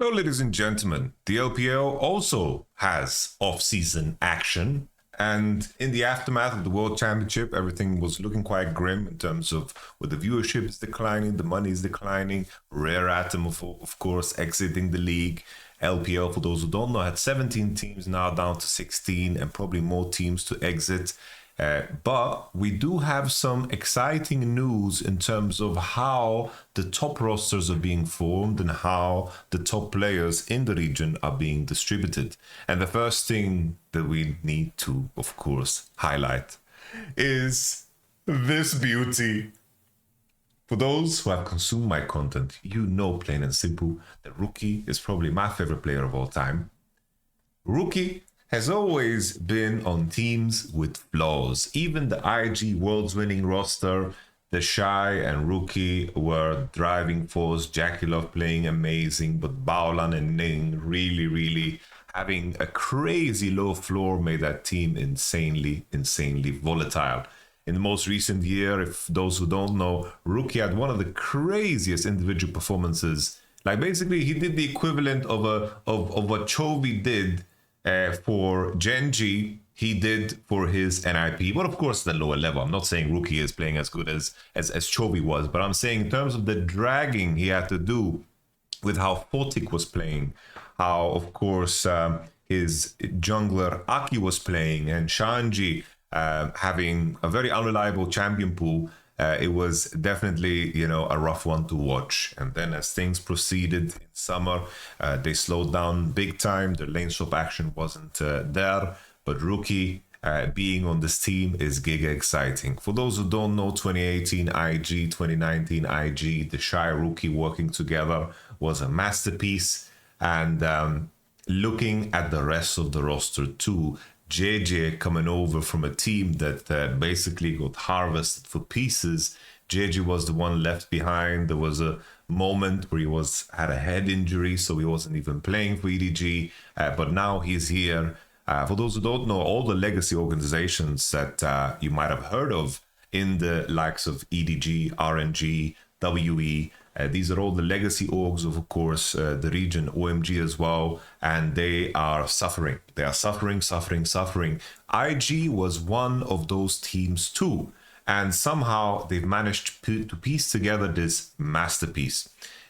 Well, ladies and gentlemen, the LPL also has off-season action. And in the aftermath of the World Championship, everything was looking quite grim in terms of where the viewership is declining, the money is declining, Rare Atom, of course, exiting the league. LPL, for those who don't know, had 17 teams, now down to 16, and probably more teams to exit. But we do have some exciting news in terms of how the top rosters are being formed and how the top players in the region are being distributed. And the first thing that we need to, of course, highlight is this beauty. For those who have consumed my content, you know plain and simple that Rookie is probably my favorite player of all time. Rookie has always been on teams with flaws. Even the IG World's winning roster, TheShy and Rookie were driving force. Jackie Love playing amazing, but Baolan and Ning really having a crazy low floor made that team insanely volatile. In the most recent year, if those who don't know, Rookie had one of the craziest individual performances. Like basically, he did the equivalent of what Chovy did for Genji, he did for his NIP, but of course the lower level. I'm not saying Rookie is playing as good as Chovy was, but I'm saying in terms of the dragging he had to do with how Photic was playing, how of course his jungler Aki was playing, and Shanji having a very unreliable champion pool. It was definitely, a rough one to watch. And then as things proceeded in summer, they slowed down big time. The lane swap action wasn't there. But Rookie being on this team is giga exciting. For those who don't know, 2018 IG, 2019 IG, TheShy Rookie working together was a masterpiece. And looking at the rest of the roster too, JJ coming over from a team that basically got harvested for pieces. JJ was the one left behind. There was a moment where he had a head injury, so he wasn't even playing for EDG. But now he's here. For those who don't know, all the legacy organizations that you might have heard of in the likes of EDG, RNG, WE, these are all the legacy orgs of course, the region, OMG as well, and they are suffering. They are suffering. IG was one of those teams too, and somehow they've managed to piece together this masterpiece.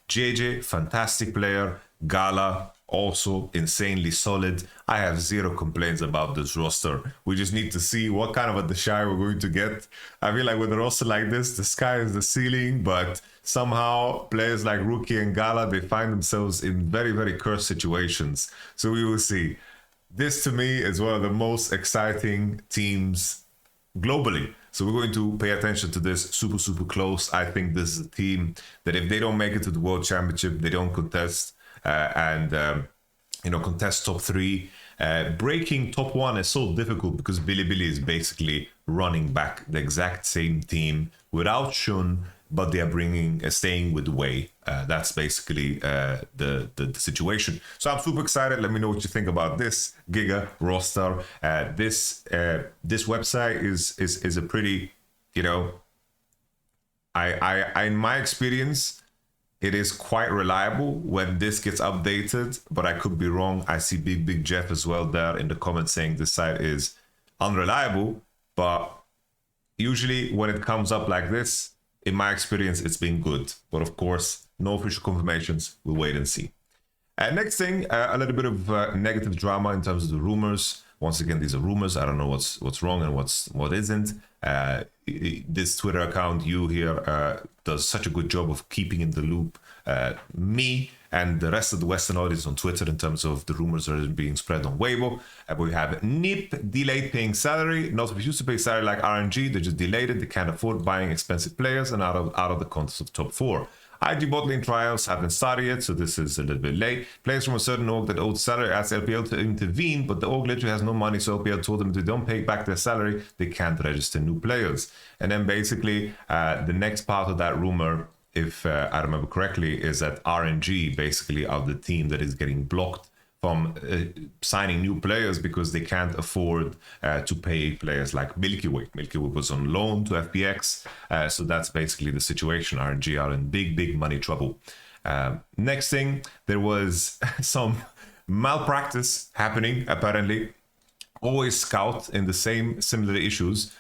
JJ, fantastic player. Gala, also insanely solid. I have zero complaints about this roster. We just need to see what kind of a TheShy we're going to get. I feel like with a roster like this, the sky is the ceiling, but somehow players like Rookie and Gala, they find themselves in very cursed situations. So we will see. This to me is one of the most exciting teams globally. So we're going to pay attention to this super close. I think this is a team that if they don't make it to the World Championship, they don't contest. Contest top 3. Breaking top 1 is so difficult because Bilibili is basically running back the exact same team without Shun, but they are staying with Wei. That's basically the situation. So I'm super excited. Let me know what you think about this Giga roster. This website is a pretty, I in my experience, it is quite reliable when this gets updated, but I could be wrong. I see Big Jeff as well there in the comments saying this site is unreliable, but usually when it comes up like this, in my experience, it's been good. But of course, no official confirmations. We'll wait and see. Next thing, a little bit of negative drama in terms of the rumors. Once again, these are rumors. I don't know what's wrong and what isn't. This Twitter account, you here, does such a good job of keeping in the loop me and the rest of the Western audience on Twitter in terms of the rumors that are being spread on Weibo. But we have NIP delayed paying salary. Not refused to pay salary like RNG. They just delayed it. They can't afford buying expensive players and out of the context of top 4. IG bot lane trials haven't started yet, so this is a little bit late. Players from a certain org that owed salary asked LPL to intervene, but the org literally has no money, so LPL told them if they don't pay back their salary, they can't register new players. And then basically, the next part of that rumor, if I remember correctly, is that RNG basically are the team that is getting blocked from signing new players because they can't afford to pay players like Milky Way. Milky Way was on loan to FPX, so that's basically the situation. RNG are in big money trouble. Next thing, there was some malpractice happening, apparently. Always Scout in the same similar issues.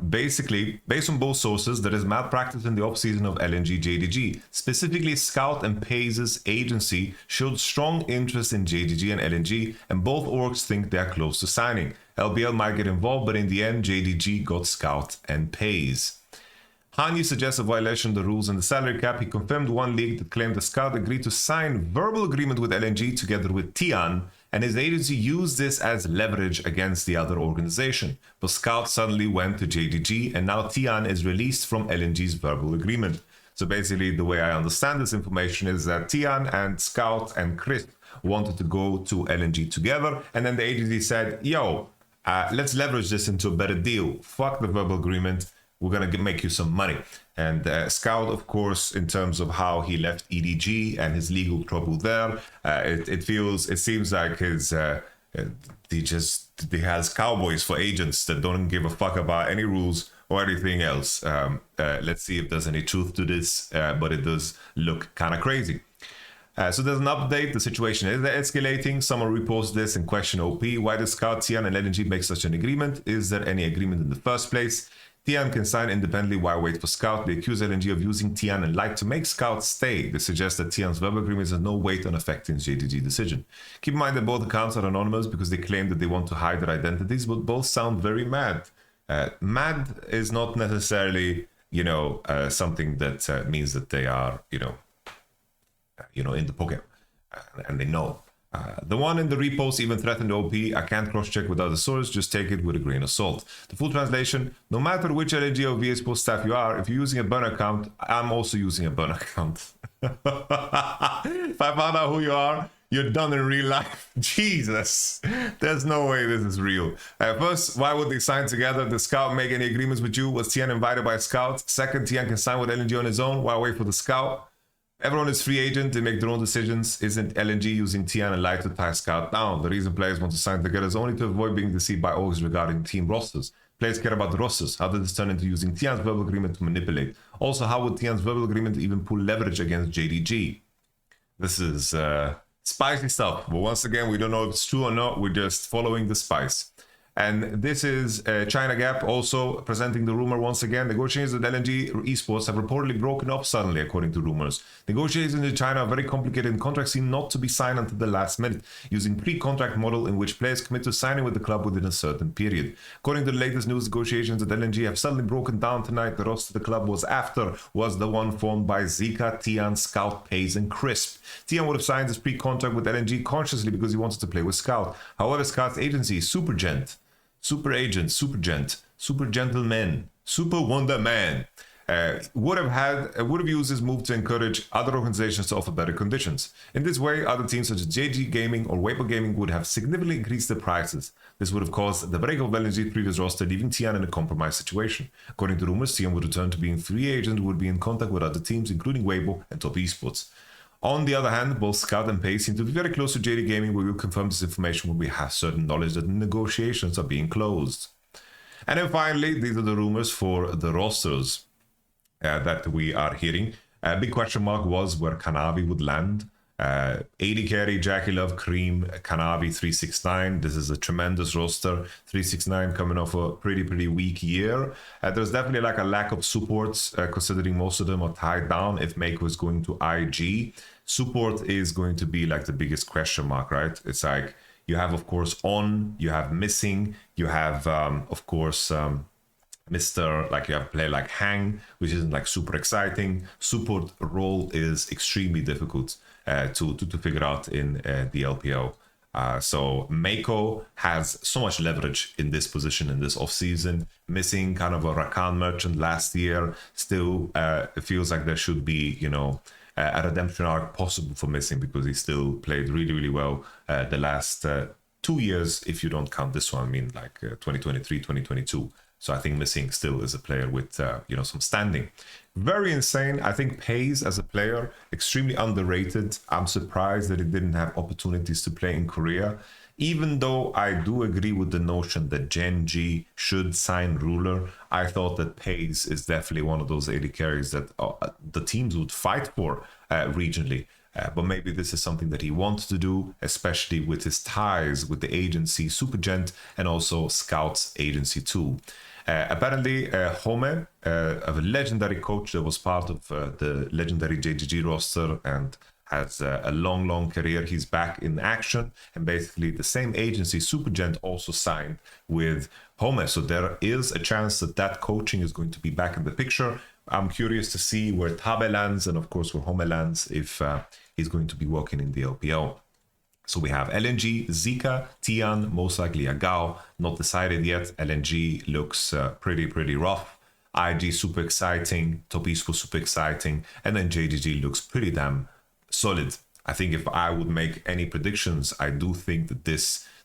Basically, based on both sources, there is malpractice in the offseason of LNG JDG. Specifically, Scout and Paze's agency showed strong interest in JDG and LNG, and both orgs think they are close to signing. LPL might get involved, but in the end, JDG got Scout and Paze. Hanyi suggests a violation of the rules in the salary cap. He confirmed one leak that claimed the Scout agreed to sign verbal agreement with LNG together with Tian, and his agency used this as leverage against the other organization. But Scout suddenly went to JDG, and now Tian is released from LNG's verbal agreement. So basically, the way I understand this information is that Tian and Scout and Crisp wanted to go to LNG together, and then the agency said, yo, let's leverage this into a better deal. Fuck the verbal agreement. We're going to make you some money. And Scout, of course, in terms of how he left EDG and his legal trouble there, it seems like he has cowboys for agents that don't give a fuck about any rules or anything else. Let's see if there's any truth to this, but it does look kind of crazy. So there's an update. The situation is escalating. Someone reposts this and question OP. Why did Scout, Tian, and LNG make such an agreement? Is there any agreement in the first place? Tian can sign independently while wait for Scout. They accuse LNG of using Tian and Light to make Scout stay. They suggest that Tian's verbal agreement has no weight on affecting JDG decision. Keep in mind that both accounts are anonymous because they claim that they want to hide their identities, but both sound very mad. Mad is not necessarily, something that means that they are, in the pocket and they know. The one in the repost even threatened OP. I can't cross-check with other sources, just take it with a grain of salt. The full translation: no matter which LNG or VS Post staff you are, if you're using a burner account, I'm also using a burner account. If I found out who you are, you're done in real life. Jesus, there's no way this is real. First, why would they sign together? Did Scout make any agreements with you? Was Tian invited by Scout? Second, Tian can sign with LNG on his own. Why wait for the Scout? Everyone is free agent, they make their own decisions. Isn't LNG using Tian and Light to tie Scout down? The reason players want to sign together is only to avoid being deceived by orgs regarding team rosters. Players care about the rosters. How did this turn into using Tian's verbal agreement to manipulate? Also, how would Tian's verbal agreement even pull leverage against JDG? This is spicy stuff, but once again, we don't know if it's true or not. We're just following the spice. And this is China Gap also presenting the rumor once again. Negotiations with LNG esports have reportedly broken up suddenly, according to rumors. Negotiations in China are very complicated and contracts seem not to be signed until the last minute, using pre-contract model in which players commit to signing with the club within a certain period. According to the latest news, negotiations with LNG have suddenly broken down tonight. The roster the club was after was the one formed by Zika, Tian, Scout, Paze, and Crisp. Tian would have signed his pre-contract with LNG consciously because he wanted to play with Scout. However, Scout's agency, Super Agent, Super Gent, Super Gentleman, Super Wonder Man, would have used this move to encourage other organizations to offer better conditions. In this way, other teams such as JG Gaming or Weibo Gaming would have significantly increased their prices. This would have caused the break of LNG's previous roster, leaving Tian in a compromised situation. According to rumors, Tian would return to being free agent and would be in contact with other teams, including Weibo and Top Esports. On the other hand, both Scout and Pace seem to be very close to JD Gaming, where we'll confirm this information when we have certain knowledge that the negotiations are being closed. And then finally, these are the rumors for the rosters that we are hearing. A big question mark was where Kanavi would land. AD Carry, Jackie Love, Cream, Kanavi, 369. This is a tremendous roster. 369 coming off a pretty weak year. There's definitely like a lack of supports, considering most of them are tied down. If Mako is going to IG, support is going to be like the biggest question mark, right? It's like you have, of course, On, you have Missing, you have, of course, Mr. Like you have a player like Hang, which isn't like super exciting. Support role is extremely difficult to figure out in the LPL. So Mako has so much leverage in this position in this offseason. Missing kind of a Rakan merchant last year. Still, it feels like there should be, a redemption arc possible for Missing because he still played really well the last 2 years, if you don't count this one. I mean, like 2023, 2022. So I think Missing still is a player with, some standing. Very insane. I think Paze as a player, extremely underrated. I'm surprised that he didn't have opportunities to play in Korea. Even though I do agree with the notion that Gen G should sign Ruler, I thought that Paze is definitely one of those AD carries that the teams would fight for. regionally. But maybe this is something that he wants to do, especially with his ties with the agency Supergent and also Scouts Agency 2. Apparently, Home, a legendary coach that was part of the legendary JGG roster and has a long career. He's back in action, and basically the same agency, Supergent, also signed with Home. So there is a chance that that coaching is going to be back in the picture. I'm curious to see where Tabe lands, and of course where Home lands, if he's going to be working in the LPL. So we have LNG, Zika, Tian, most likely Agao, not decided yet. LNG looks pretty rough. IG super exciting, Topispo super exciting, and then JGG looks pretty damn solid. I think if I would make any predictions, I do think that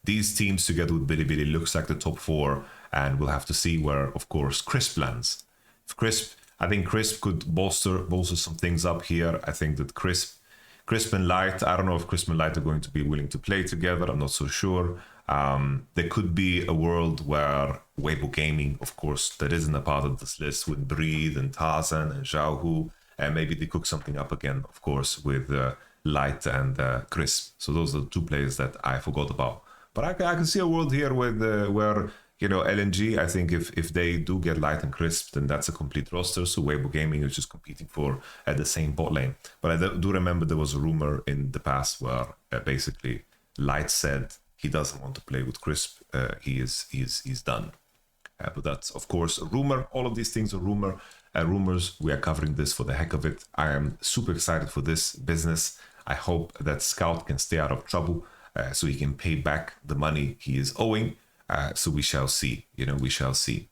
these teams together with Bilibili looks like the top 4, and we'll have to see where, of course, Crisp lands. If I think Crisp could bolster some things up here. I think that Crisp and Light, I don't know if Crisp and Light are going to be willing to play together. I'm not so sure. There could be a world where Weibo Gaming, of course, that isn't a part of this list, with Breed and Tarzan and Xiaohu, and maybe they cook something up again, of course, with Light and Crisp. So those are the 2 players that I forgot about. But I can see a world here with where, you know, LNG, I think if they do get Light and Crisp, then that's a complete roster. So Weibo Gaming is just competing for the same bot lane. But I do remember there was a rumor in the past where basically Light said he doesn't want to play with Crisp. He's done. But that's, of course, a rumor. All of these things are rumors. We are covering this for the heck of it. I am super excited for this business. I hope that Scout can stay out of trouble so he can pay back the money he is owing. So we shall see. You know, we shall see.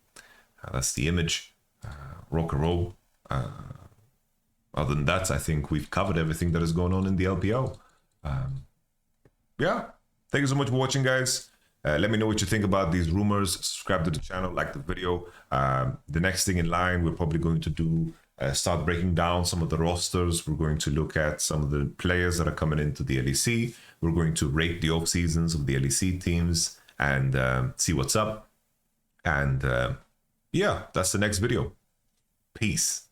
That's the image. Rock and roll. Other than that, I think we've covered everything that is going on in the LPL. Yeah. Thank you so much for watching, guys. Let me know what you think about these rumors. Subscribe to the channel, like the video. The next thing in line, we're probably going to do start breaking down some of the rosters. We're going to look at some of the players that are coming into the LEC. We're going to rate the off seasons of the LEC teams and see what's up. And yeah, that's the next video. Peace.